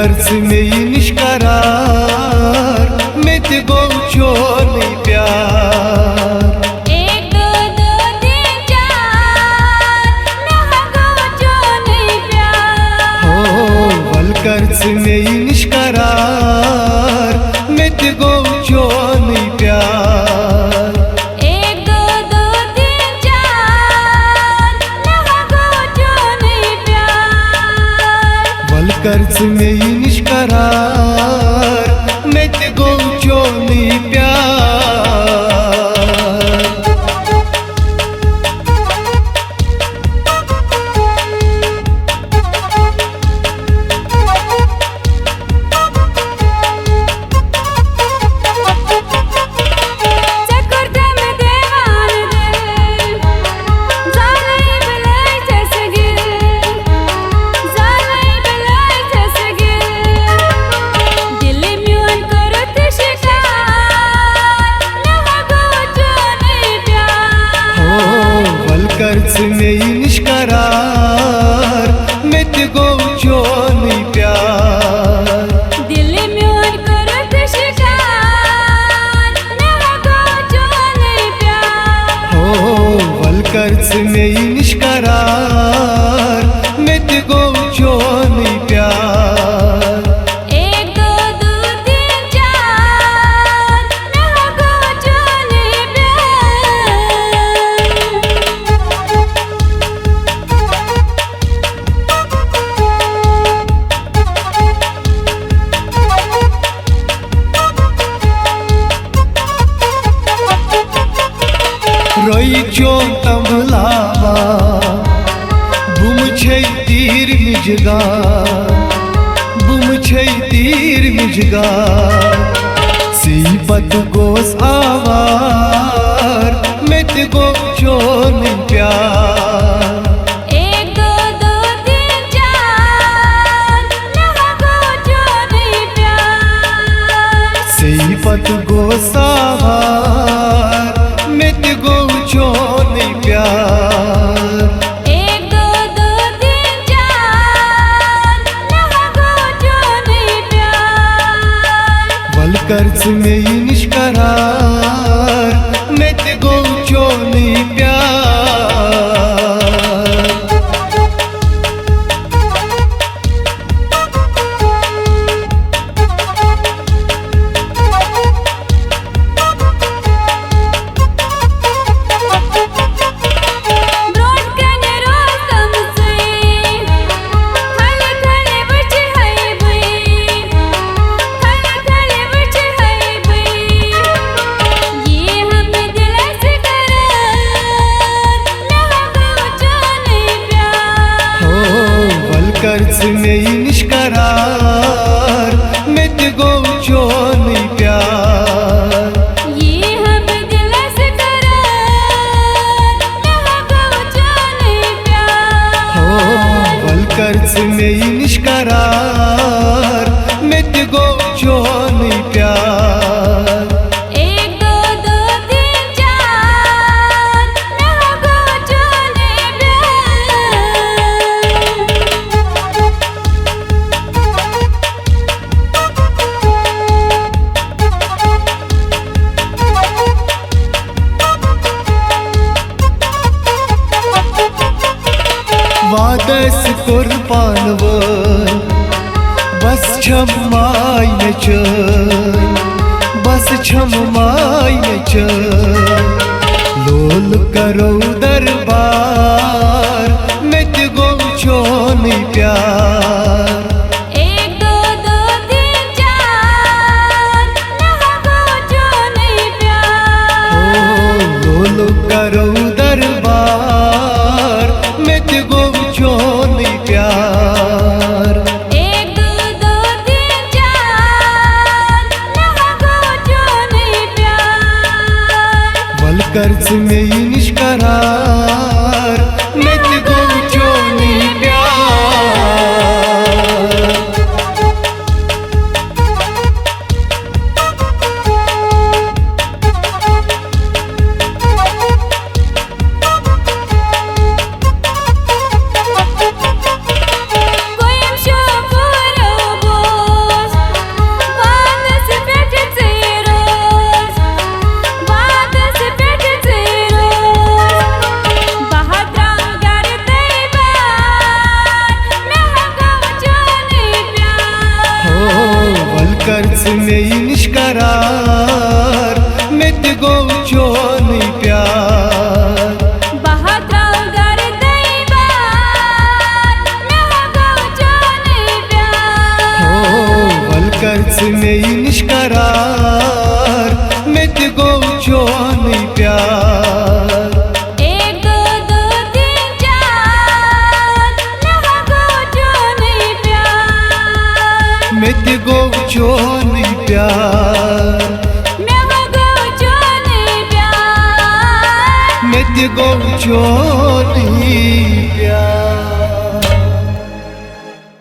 कर्ज में निष्करार मैं ते गो चोनी प्यार एक दो तीन चार मैं गो चोनी प्यार हो वल कर्ज में निष्करार मैं ते गो चोनी प्यार एक दो तीन चार मैं गो चोनी प्यार वल कर्ज में निष्करार मैं ते गो चोनी प्यार कर्ज में निष्करार मैं ते गो चोनी प्यार दिल म्योन करत शिकार मैं गो चोनी प्यार हो वल कर्ज में निष्करार मैं ते गो चोनी प्यार एक दो तीन चार मैं गो चोनी रोई चो तमलावा बुम छै तीर मिजगा बुम छै तीर मिजगा सीपत गोस आवार मैं ते गो चोनी प्यार एक दो तीन चार मैं गो चोनी प्यार सीपत गोस आवार मैं ते गो चोनी प्यार एक दो तीन चार मैं गो चोनी प्यार वल कर्ज में निष्करार मैं ते गो चोनी प्यार कर्ज में निष्करार मैं ते गो चोनी प्यार ये हम दिल से करार मैं गो चोनी प्यार हो वल कर्ज में निष्करार मैं ते गो चोनी प्यार एक दो तीन चार मैं गो चोनी वादस कुर्बानव बस छमाई न बस छमाई न लोल करो दरबार मैं ते गो चोनी प्यार एक दो तीन चार मैं गो चोनी प्यार लोल करो दरबार मैं ते गो चोनी प्यार एक दो तीन चार मैं गो चोनी प्यार वल कर्ज में निष्करार मैं ते गो चोनी प्यार कोई शोफर बोल गो चोन प्यार बहात्राव गर्दैबान मेहा गो चोन प्यार हो वलकर्च में निष्करार में गो चोन प्यार एक दो दो तीन चार मेहा गो चोन प्यार में गो चोन प्यार मेहा गो चोन प्यार में गो चोन प्यार